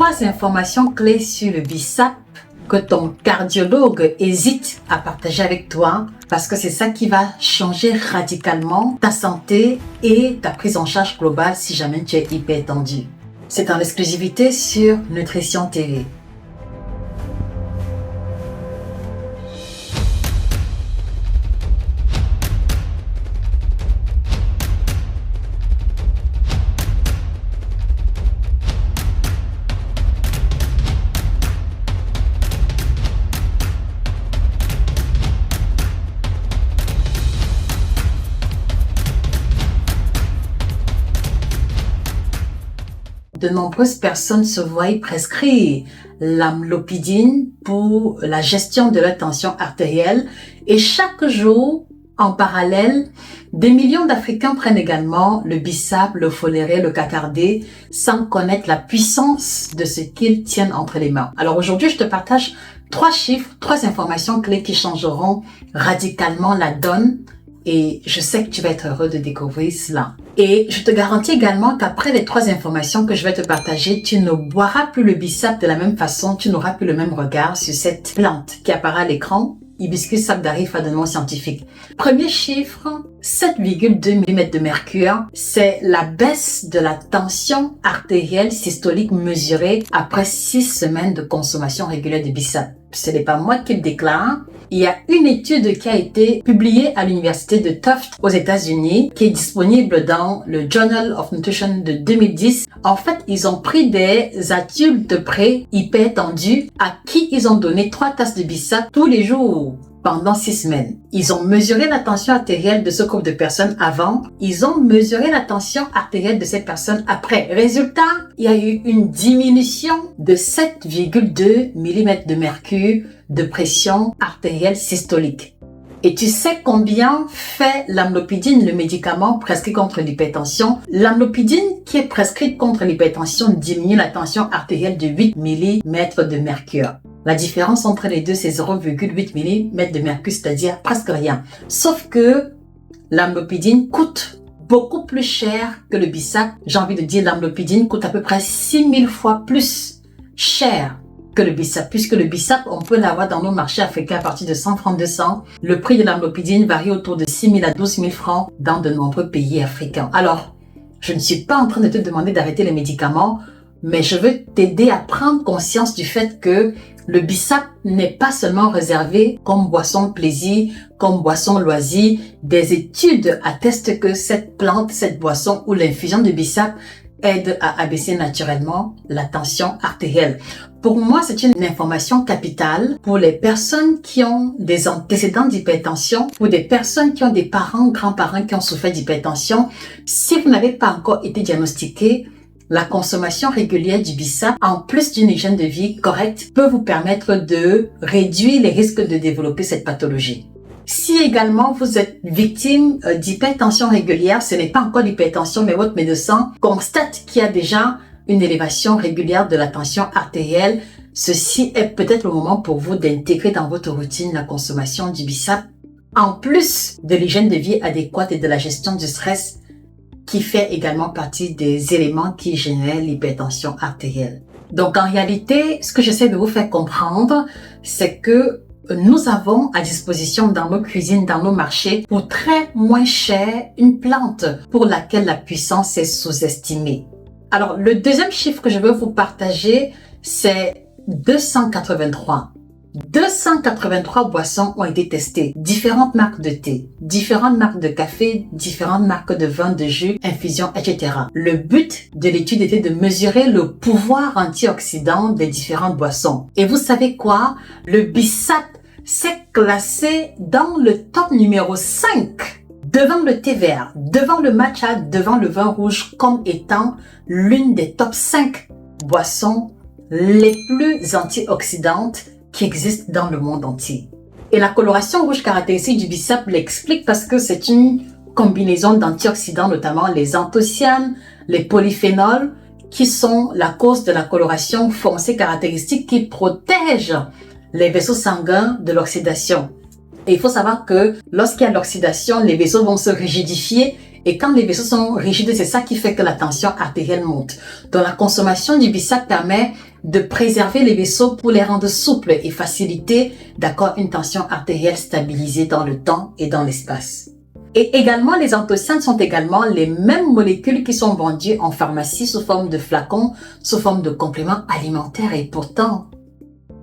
3 informations clés sur le BISAP que ton cardiologue hésite à partager avec toi parce que c'est ça qui va changer radicalement ta santé et ta prise en charge globale si jamais tu es hypertendu. C'est en exclusivité sur Nutrition TV. De nombreuses personnes se voient prescrire l'amlopidine pour la gestion de leur tension artérielle et chaque jour, en parallèle, des millions d'Africains prennent également le BISAP, le Foléré, le Cacardé sans connaître la puissance de ce qu'ils tiennent entre les mains. Alors aujourd'hui, je te partage 3 chiffres, 3 informations clés qui changeront radicalement la donne. Et je sais que tu vas être heureux de découvrir cela. Et je te garantis également qu'après les 3 informations que je vais te partager, tu ne boiras plus le BISAP de la même façon, tu n'auras plus le même regard sur cette plante qui apparaît à l'écran, Hibiscus sapdariffa de nom scientifique. Premier chiffre, 7,2 mm de mercure, c'est la baisse de la tension artérielle systolique mesurée après 6 semaines de consommation régulière de BISAP. Ce n'est pas moi qui le déclare. Il y a une étude qui a été publiée à l'université de Tufts aux États-Unis, qui est disponible dans le Journal of Nutrition de 2010. En fait, ils ont pris des adultes hypertendus à qui ils ont donné 3 tasses de BISAP tous les jours pendant 6 semaines. Ils ont mesuré la tension artérielle de ce groupe de personnes avant. Ils ont mesuré la tension artérielle de ces personnes après. Résultat, il y a eu une diminution de 7,2 mm de mercure de pression artérielle systolique. Et tu sais combien fait l'amlopidine, le médicament prescrit contre l'hypertension? L'amlopidine qui est prescrite contre l'hypertension diminue la tension artérielle de 8 mm de mercure. La différence entre les deux, c'est 0,8 mm de mercure, c'est-à-dire presque rien. Sauf que l'amlopidine coûte beaucoup plus cher que le BISAP. J'ai envie de dire l'amlopidine coûte à peu près 6000 fois plus cher que le BISAP, puisque le BISAP, on peut l'avoir dans nos marchés africains à partir de 100 francs 200. Le prix de l'amlopidine varie autour de 6 000 à 12 000 francs dans de nombreux pays africains. Alors, je ne suis pas en train de te demander d'arrêter les médicaments, mais je veux t'aider à prendre conscience du fait que le BISAP n'est pas seulement réservé comme boisson de plaisir, comme boisson loisir. Des études attestent que cette plante, cette boisson ou l'infusion de BISAP aide à abaisser naturellement la tension artérielle. Pour moi, c'est une information capitale pour les personnes qui ont des antécédents d'hypertension, pour des personnes qui ont des parents, grands-parents qui ont souffert d'hypertension. Si vous n'avez pas encore été diagnostiqué, la consommation régulière du BISAP, en plus d'une hygiène de vie correcte, peut vous permettre de réduire les risques de développer cette pathologie. Si également vous êtes victime d'hypertension régulière, ce n'est pas encore l'hypertension, mais votre médecin constate qu'il y a déjà une élévation régulière de la tension artérielle, ceci est peut-être le moment pour vous d'intégrer dans votre routine la consommation du BISAP, en plus de l'hygiène de vie adéquate et de la gestion du stress, qui fait également partie des éléments qui génèrent l'hypertension artérielle. Donc en réalité, ce que j'essaie de vous faire comprendre, c'est que nous avons à disposition dans nos cuisines, dans nos marchés, pour très moins cher, une plante pour laquelle la puissance est sous-estimée. Alors, le deuxième chiffre que je veux vous partager, c'est 283. 283 boissons ont été testées. Différentes marques de thé, différentes marques de café, différentes marques de vin, de jus, infusion, etc. Le but de l'étude était de mesurer le pouvoir antioxydant des différentes boissons. Et vous savez quoi? Le BISAP s'est classé dans le top numéro 5, devant le thé vert, devant le matcha, devant le vin rouge, comme étant l'une des top 5 boissons les plus antioxydantes qui existent dans le monde entier. Et la coloration rouge caractéristique du BISAP l'explique parce que c'est une combinaison d'antioxydants, notamment les anthocyanes, les polyphénols, qui sont la cause de la coloration foncée caractéristique qui protège les vaisseaux sanguins de l'oxydation. Et il faut savoir que lorsqu'il y a l'oxydation, les vaisseaux vont se rigidifier et quand les vaisseaux sont rigides, c'est ça qui fait que la tension artérielle monte. Donc la consommation du BISAP permet de préserver les vaisseaux pour les rendre souples et faciliter, d'accord, une tension artérielle stabilisée dans le temps et dans l'espace. Et également, les anthocyanes sont également les mêmes molécules qui sont vendues en pharmacie sous forme de flacons, sous forme de compléments alimentaires. Et pourtant,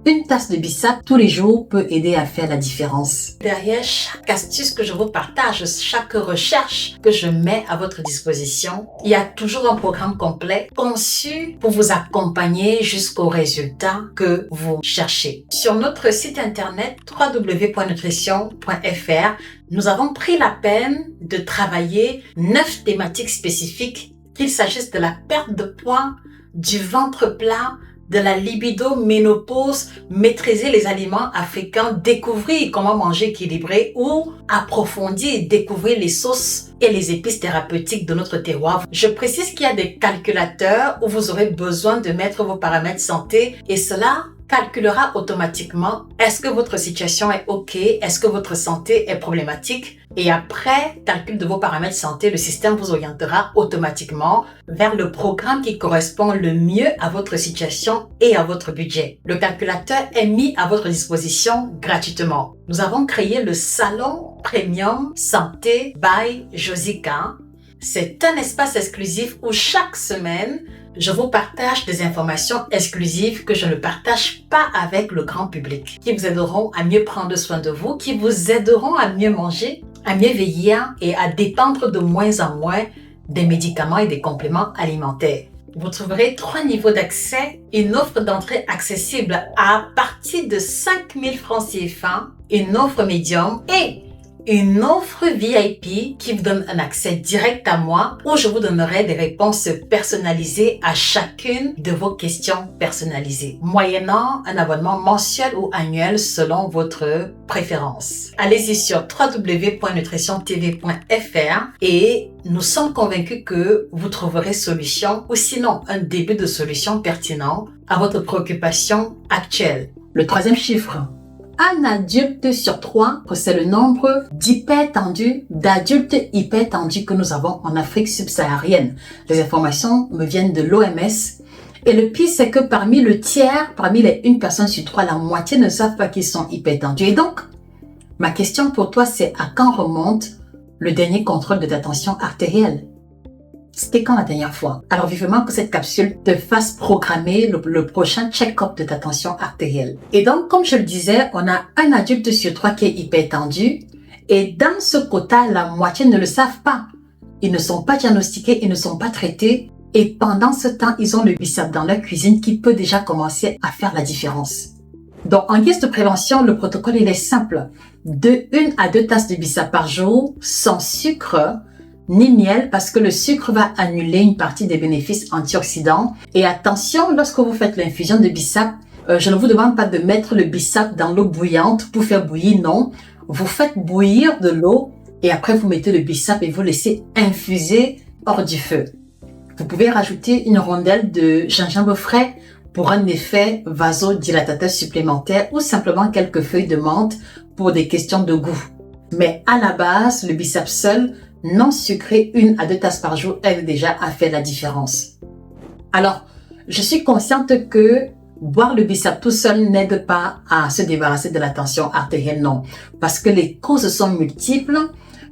une tasse de bissap tous les jours peut aider à faire la différence. Derrière chaque astuce que je vous partage, chaque recherche que je mets à votre disposition, il y a toujours un programme complet conçu pour vous accompagner jusqu'au résultat que vous cherchez. Sur notre site internet www.nutrition.fr, nous avons pris la peine de travailler 9 thématiques spécifiques, qu'il s'agisse de la perte de poids, du ventre plat, de la libido, ménopause, maîtriser les aliments africains, découvrir comment manger équilibré ou approfondir et découvrir les sauces et les épices thérapeutiques de notre terroir. Je précise qu'il y a des calculateurs où vous aurez besoin de mettre vos paramètres santé et cela calculera automatiquement est-ce que votre situation est OK, est-ce que votre santé est problématique et après calcul de vos paramètres santé, le système vous orientera automatiquement vers le programme qui correspond le mieux à votre situation et à votre budget. Le calculateur est mis à votre disposition gratuitement. Nous avons créé le salon Premium Santé by Josica. C'est un espace exclusif où chaque semaine, je vous partage des informations exclusives que je ne partage pas avec le grand public, qui vous aideront à mieux prendre soin de vous, qui vous aideront à mieux manger, à mieux vieillir et à dépendre de moins en moins des médicaments et des compléments alimentaires. Vous trouverez 3 niveaux d'accès, une offre d'entrée accessible à partir de 5 000 francs CFA, une offre médium et une offre VIP qui vous donne un accès direct à moi où je vous donnerai des réponses personnalisées à chacune de vos questions personnalisées, moyennant un abonnement mensuel ou annuel selon votre préférence. Allez-y sur www.nutritiontv.fr et nous sommes convaincus que vous trouverez solution ou sinon un début de solution pertinent à votre préoccupation actuelle. Le 3e chiffre. Un adulte sur 3, c'est le nombre d'adultes hypertendus que nous avons en Afrique subsaharienne. Les informations me viennent de l'OMS. Et le pire, c'est que parmi les 1 personne sur 3, la moitié ne savent pas qu'ils sont hypertendus. Et donc, ma question pour toi, c'est à quand remonte le dernier contrôle de ta tension artérielle? C'était quand la dernière fois? Alors vivement que cette capsule te fasse programmer le prochain check-up de ta tension artérielle. Et donc, comme je le disais, on a un adulte sur 3 qui est hypertendu. Et dans ce quota, la moitié ne le savent pas. Ils ne sont pas diagnostiqués, ils ne sont pas traités. Et pendant ce temps, ils ont le bissap dans leur cuisine qui peut déjà commencer à faire la différence. Donc, en guise de prévention, le protocole, il est simple. De 1 à 2 tasses de bissap par jour, sans sucre, ni miel, parce que le sucre va annuler une partie des bénéfices antioxydants. Et attention, lorsque vous faites l'infusion de bissap, je ne vous demande pas de mettre le bissap dans l'eau bouillante pour faire bouillir, non. Vous faites bouillir de l'eau et après vous mettez le bissap et vous laissez infuser hors du feu. Vous pouvez rajouter une rondelle de gingembre frais pour un effet vasodilatateur supplémentaire ou simplement quelques feuilles de menthe pour des questions de goût. Mais à la base, le bissap seul, non sucré, 1 à 2 tasses par jour, aide déjà à faire la différence. Alors, je suis consciente que boire le bissap tout seul n'aide pas à se débarrasser de la tension artérielle, non. Parce que les causes sont multiples,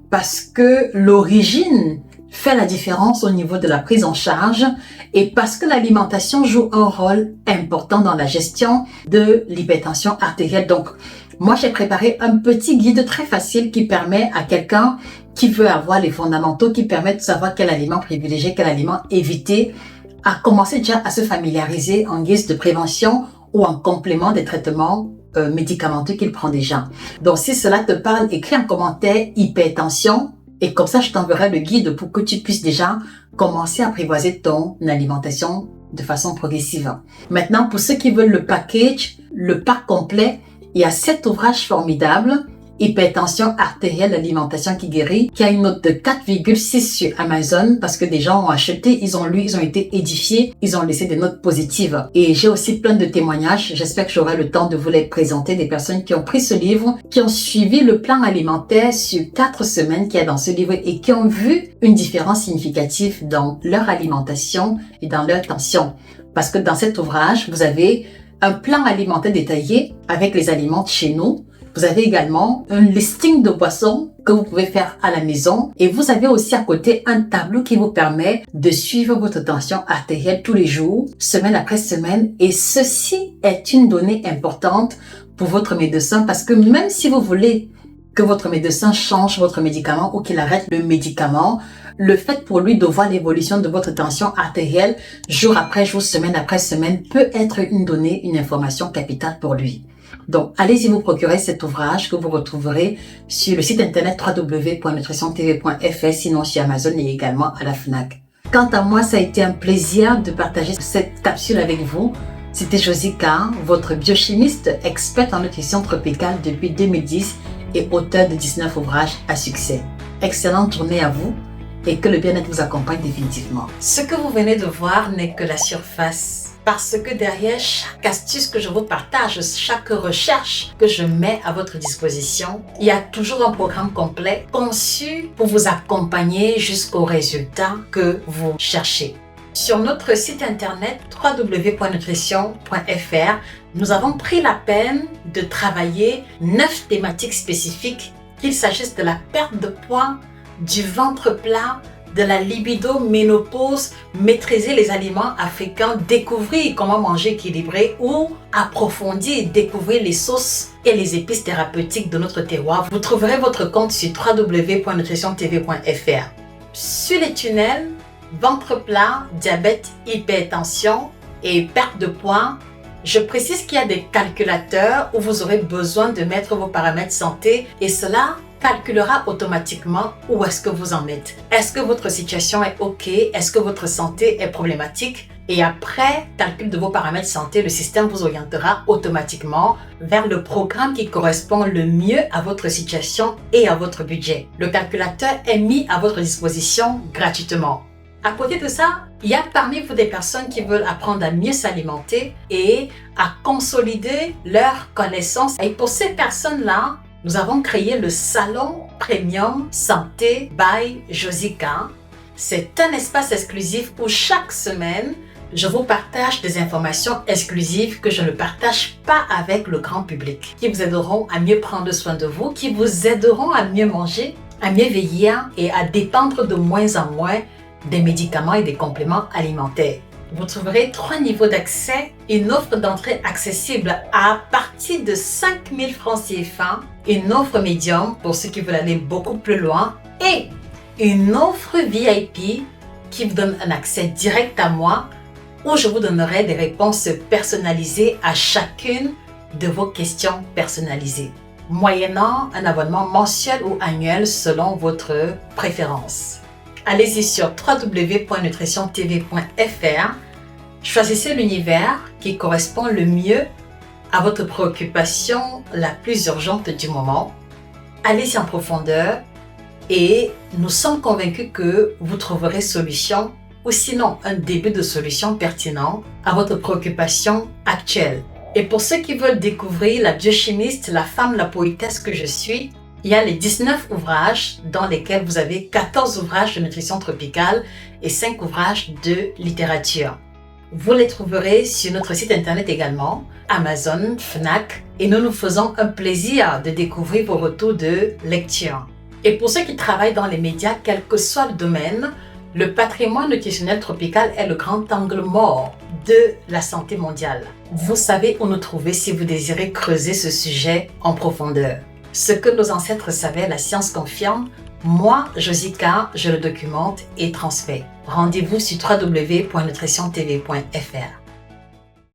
parce que l'origine fait la différence au niveau de la prise en charge et parce que l'alimentation joue un rôle important dans la gestion de l'hypertension artérielle. Donc, moi, j'ai préparé un petit guide très facile qui permet à quelqu'un qui veut avoir les fondamentaux, qui permet de savoir quel aliment privilégier, quel aliment éviter, à commencer déjà à se familiariser en guise de prévention ou en complément des traitements médicamenteux qu'il prend déjà. Donc, si cela te parle, écris en commentaire hypertension et comme ça, je t'enverrai le guide pour que tu puisses déjà commencer à apprivoiser ton alimentation de façon progressive. Maintenant, pour ceux qui veulent le package, le pack complet, il y a 7 ouvrages formidables. Hypertension artérielle, l'alimentation qui guérit, qui a une note de 4,6 sur Amazon parce que des gens ont acheté, ils ont lu, ils ont été édifiés, ils ont laissé des notes positives. Et j'ai aussi plein de témoignages, j'espère que j'aurai le temps de vous les présenter, des personnes qui ont pris ce livre, qui ont suivi le plan alimentaire sur 4 semaines qu'il y a dans ce livre et qui ont vu une différence significative dans leur alimentation et dans leur tension. parce que dans cet ouvrage, vous avez un plan alimentaire détaillé avec les aliments de chez nous. Vous avez également un listing de boissons que vous pouvez faire à la maison et vous avez aussi à côté un tableau qui vous permet de suivre votre tension artérielle tous les jours, semaine après semaine, et ceci est une donnée importante pour votre médecin parce que même si vous voulez que votre médecin change votre médicament ou qu'il arrête le médicament, le fait pour lui de voir l'évolution de votre tension artérielle jour après jour, semaine après semaine peut être une donnée, une information capitale pour lui. Donc, allez-y vous procurer cet ouvrage que vous retrouverez sur le site internet www.nutritiontv.fr, sinon sur Amazon et également à la FNAC. Quant à moi, ça a été un plaisir de partager cette capsule avec vous. C'était Josica, votre biochimiste experte en nutrition tropicale depuis 2010 et auteur de 19 ouvrages à succès. Excellente journée à vous et que le bien-être vous accompagne définitivement. Ce que vous venez de voir n'est que la surface. Parce que derrière chaque astuce que je vous partage, chaque recherche que je mets à votre disposition, il y a toujours un programme complet conçu pour vous accompagner jusqu'au résultat que vous cherchez. Sur notre site internet www.nutrition.fr, nous avons pris la peine de travailler 9 thématiques spécifiques, qu'il s'agisse de la perte de poids, du ventre plat, de la libido, ménopause, maîtriser les aliments africains, découvrir comment manger équilibré ou approfondir, découvrir les sauces et les épices thérapeutiques de notre terroir. Vous trouverez votre compte sur www.nutritiontv.fr. Sur les tunnels, ventre plat, diabète, hypertension et perte de poids, je précise qu'il y a des calculateurs où vous aurez besoin de mettre vos paramètres santé et cela calculera automatiquement où est-ce que vous en êtes. Est-ce que votre situation est OK? Est-ce que votre santé est problématique? Et après calcul de vos paramètres santé, le système vous orientera automatiquement vers le programme qui correspond le mieux à votre situation et à votre budget. Le calculateur est mis à votre disposition gratuitement. À côté de ça, il y a parmi vous des personnes qui veulent apprendre à mieux s'alimenter et à consolider leurs connaissances. Et pour ces personnes-là, nous avons créé le Salon Premium Santé by Josica. C'est un espace exclusif où chaque semaine, je vous partage des informations exclusives que je ne partage pas avec le grand public, qui vous aideront à mieux prendre soin de vous, qui vous aideront à mieux manger, à mieux vieillir et à dépendre de moins en moins des médicaments et des compléments alimentaires. Vous trouverez 3 niveaux d'accès, une offre d'entrée accessible à partir de 5 000 francs CFA, une offre médium pour ceux qui veulent aller beaucoup plus loin et une offre VIP qui vous donne un accès direct à moi où je vous donnerai des réponses personnalisées à chacune de vos questions personnalisées, moyennant un abonnement mensuel ou annuel selon votre préférence. Allez-y sur www.nutritiontv.fr, choisissez l'univers qui correspond le mieux à votre préoccupation la plus urgente du moment. Allez-y en profondeur et nous sommes convaincus que vous trouverez solution ou sinon un début de solution pertinent à votre préoccupation actuelle. Et pour ceux qui veulent découvrir la biochimiste, la femme, la poétesse que je suis, il y a les 19 ouvrages dans lesquels vous avez 14 ouvrages de nutrition tropicale et 5 ouvrages de littérature. Vous les trouverez sur notre site internet également, Amazon, FNAC, et nous nous faisons un plaisir de découvrir vos retours de lecture. Et pour ceux qui travaillent dans les médias, quel que soit le domaine, le patrimoine nutritionnel tropical est le grand angle mort de la santé mondiale. Vous savez où nous trouver si vous désirez creuser ce sujet en profondeur. Ce que nos ancêtres savaient, la science confirme. Moi, Josica, je le documente et transmets. Rendez-vous sur www.nutritiontv.fr.